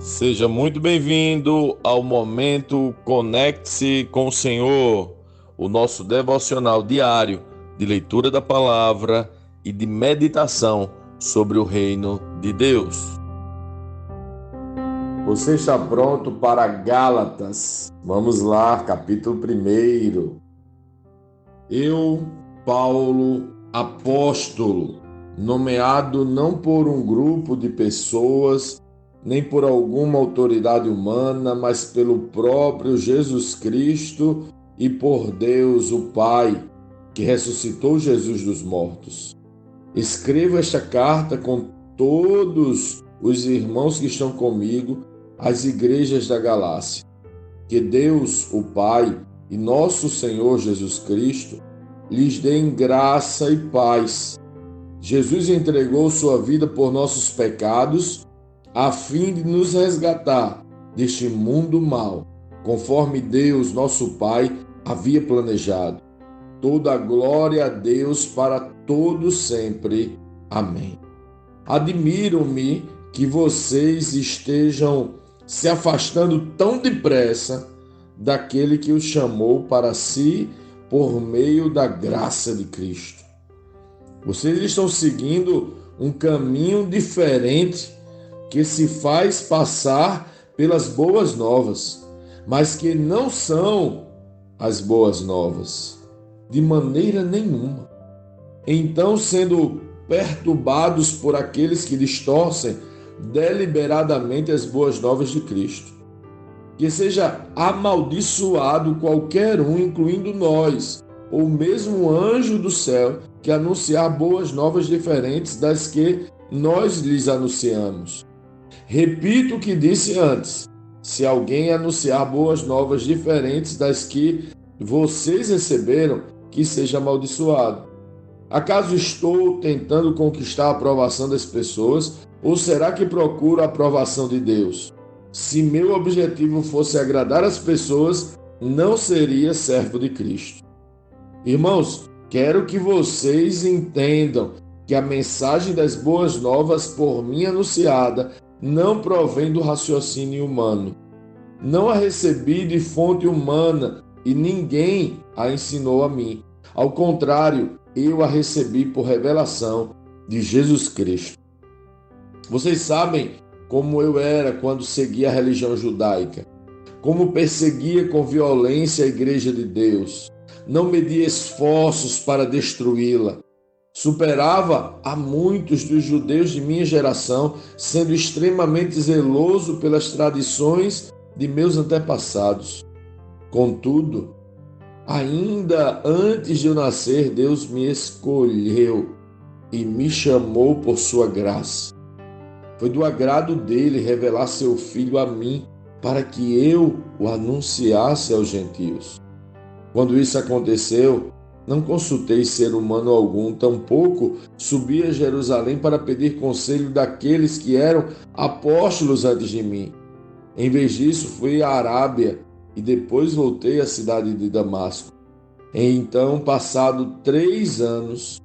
Seja muito bem-vindo ao momento Conecte-se com o Senhor, o nosso devocional diário de leitura da palavra e de meditação sobre o reino de Deus. Você está pronto para Gálatas? Vamos lá, capítulo 1. Eu, Paulo, apóstolo, nomeado não por um grupo de pessoas, nem por alguma autoridade humana, mas pelo próprio Jesus Cristo e por Deus, o Pai, que ressuscitou Jesus dos mortos. Escrevo esta carta com todos os irmãos que estão comigo às igrejas da Galácia. Que Deus, o Pai, e nosso Senhor Jesus Cristo lhes deem graça e paz. Jesus entregou sua vida por nossos pecados, a fim de nos resgatar deste mundo mau, conforme Deus, nosso Pai, havia planejado. Toda a glória a Deus para todos sempre. Amém. Admiro-me que vocês estejam se afastando tão depressa daquele que os chamou para si por meio da graça de Cristo. Vocês estão seguindo um caminho diferente que se faz passar pelas boas novas, mas que não são as boas novas, de maneira nenhuma. Então, sendo perturbados por aqueles que distorcem deliberadamente as boas novas de Cristo, que seja amaldiçoado qualquer um, incluindo nós, ou mesmo o anjo do céu, que anunciar boas novas diferentes das que nós lhes anunciamos. Repito o que disse antes: se alguém anunciar boas novas diferentes das que vocês receberam, que seja amaldiçoado. Acaso estou tentando conquistar a aprovação das pessoas, ou será que procuro a aprovação de Deus? Se meu objetivo fosse agradar as pessoas, não seria servo de Cristo. Irmãos, quero que vocês entendam que a mensagem das boas novas por mim anunciada não provém do raciocínio humano. Não a recebi de fonte humana e ninguém a ensinou a mim. Ao contrário, eu a recebi por revelação de Jesus Cristo. Vocês sabem como eu era quando seguia a religião judaica, como perseguia com violência a igreja de Deus, não media esforços para destruí-la. Superava a muitos dos judeus de minha geração, sendo extremamente zeloso pelas tradições de meus antepassados. Contudo, ainda antes de eu nascer, Deus me escolheu e me chamou por sua graça. Foi do agrado dele revelar seu Filho a mim, para que eu o anunciasse aos gentios. Quando isso aconteceu, não consultei ser humano algum, tampouco subi a Jerusalém para pedir conselho daqueles que eram apóstolos antes de mim. Em vez disso, fui à Arábia e depois voltei à cidade de Damasco. Então, passado 3 anos,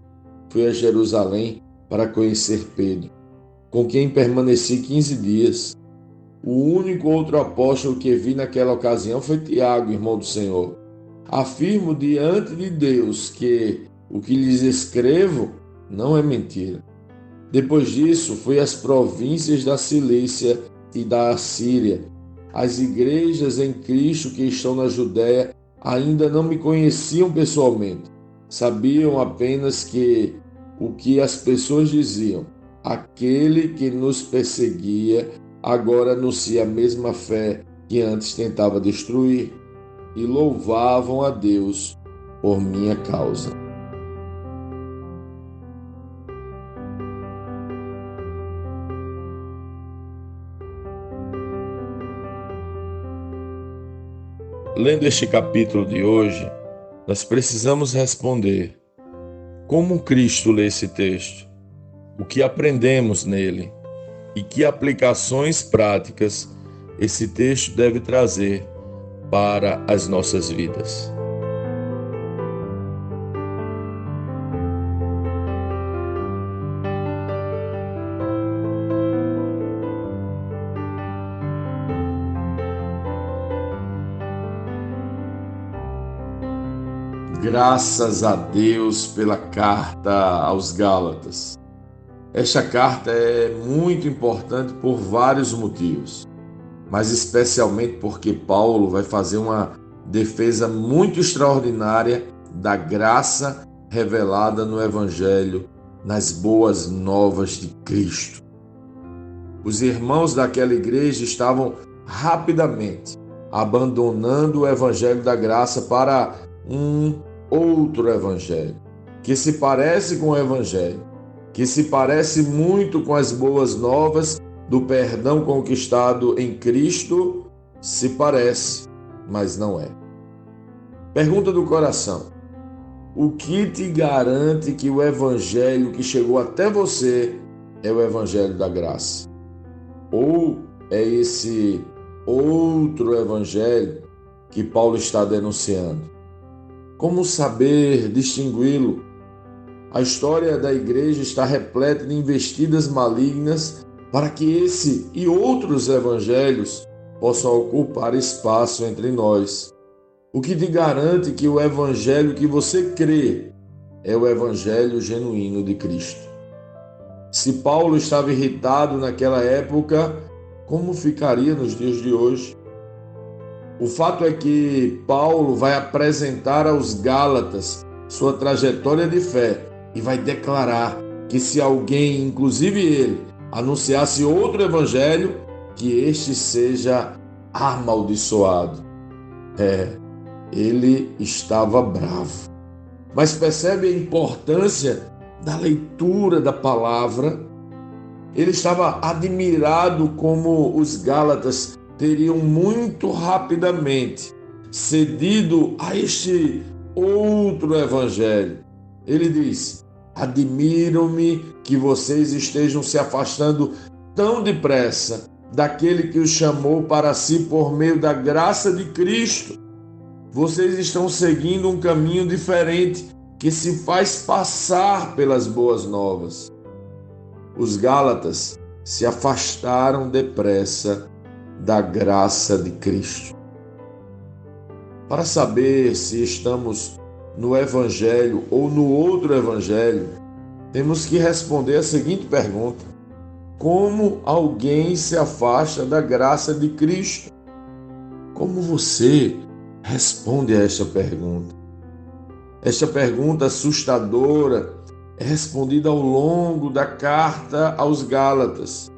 fui a Jerusalém para conhecer Pedro, com quem permaneci 15 dias. O único outro apóstolo que vi naquela ocasião foi Tiago, irmão do Senhor. Afirmo diante de Deus que o que lhes escrevo não é mentira. Depois disso, fui às províncias da Cilícia e da Assíria. As igrejas em Cristo que estão na Judéia ainda não me conheciam pessoalmente. Sabiam apenas que o que as pessoas diziam: aquele que nos perseguia agora anuncia a mesma fé que antes tentava destruir, e louvavam a Deus por minha causa. Lendo este capítulo de hoje, nós precisamos responder: como Cristo lê esse texto? O que aprendemos nele? E que aplicações práticas esse texto deve trazer para as nossas vidas? Graças a Deus pela carta aos Gálatas. Esta carta é muito importante por vários motivos, mas especialmente porque Paulo vai fazer uma defesa muito extraordinária da graça revelada no Evangelho, nas boas novas de Cristo. Os irmãos daquela igreja estavam rapidamente abandonando o Evangelho da graça para um outro Evangelho, que se parece com o Evangelho, que se parece muito com as boas novas do perdão conquistado em Cristo, se parece, mas não é. Pergunta do coração: o que te garante que o Evangelho que chegou até você é o Evangelho da graça? Ou é esse outro Evangelho que Paulo está denunciando? Como saber distingui-lo? A história da igreja está repleta de investidas malignas para que esse e outros evangelhos possam ocupar espaço entre nós. O que te garante que o evangelho que você crê é o evangelho genuíno de Cristo? Se Paulo estava irritado naquela época, como ficaria nos dias de hoje? O fato é que Paulo vai apresentar aos Gálatas sua trajetória de fé e vai declarar que se alguém, inclusive ele, anunciasse outro evangelho, que este seja amaldiçoado. Ele estava bravo. Mas percebe a importância da leitura da palavra? Ele estava admirado como os Gálatas teriam muito rapidamente cedido a este outro evangelho. Ele diz: admiro-me que vocês estejam se afastando tão depressa daquele que os chamou para si por meio da graça de Cristo. Vocês estão seguindo um caminho diferente que se faz passar pelas boas novas. Os Gálatas se afastaram depressa da graça de Cristo. Para saber se estamos no Evangelho ou no outro Evangelho, temos que responder a seguinte pergunta: como alguém se afasta da graça de Cristo? Como você responde a esta pergunta? Esta pergunta assustadora é respondida ao longo da carta aos Gálatas.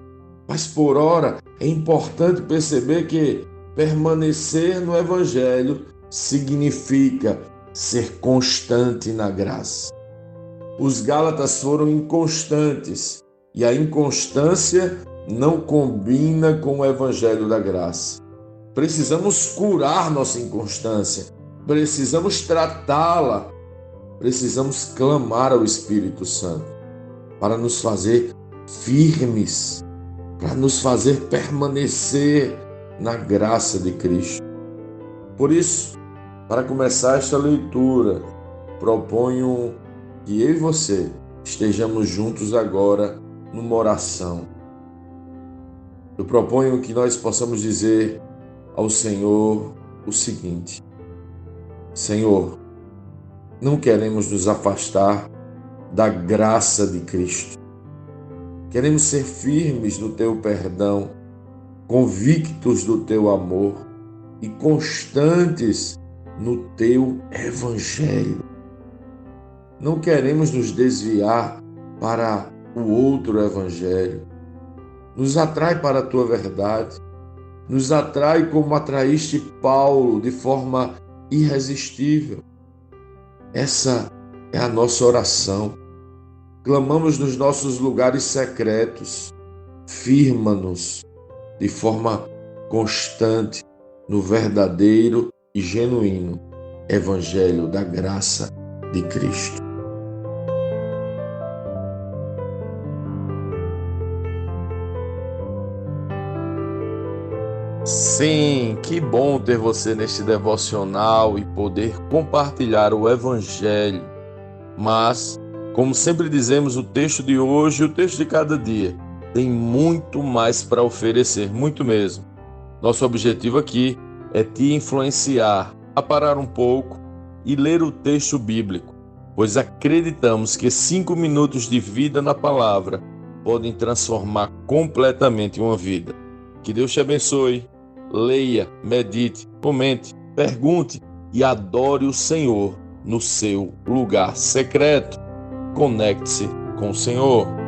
Mas por ora é importante perceber que permanecer no Evangelho significa ser constante na graça. Os Gálatas foram inconstantes e a inconstância não combina com o Evangelho da graça. Precisamos curar nossa inconstância, precisamos tratá-la, precisamos clamar ao Espírito Santo para nos fazer firmes, para nos fazer permanecer na graça de Cristo. Por isso, para começar esta leitura, proponho que eu e você estejamos juntos agora numa oração. Eu proponho que nós possamos dizer ao Senhor o seguinte: Senhor, não queremos nos afastar da graça de Cristo. Queremos ser firmes no Teu perdão, convictos do Teu amor e constantes no Teu Evangelho. Não queremos nos desviar para o outro Evangelho. Nos atrai para a Tua verdade. Nos atrai como atraíste Paulo de forma irresistível. Essa é a nossa oração. Clamamos nos nossos lugares secretos. Firma-nos de forma constante no verdadeiro e genuíno Evangelho da graça de Cristo. Sim, que bom ter você neste devocional e poder compartilhar o Evangelho. Mas, como sempre dizemos, o texto de hoje e o texto de cada dia tem muito mais para oferecer, muito mesmo. Nosso objetivo aqui é te influenciar a parar um pouco e ler o texto bíblico, pois acreditamos que 5 minutos de vida na palavra podem transformar completamente uma vida. Que Deus te abençoe. Leia, medite, comente, pergunte e adore o Senhor no seu lugar secreto. Conecte-se com o Senhor.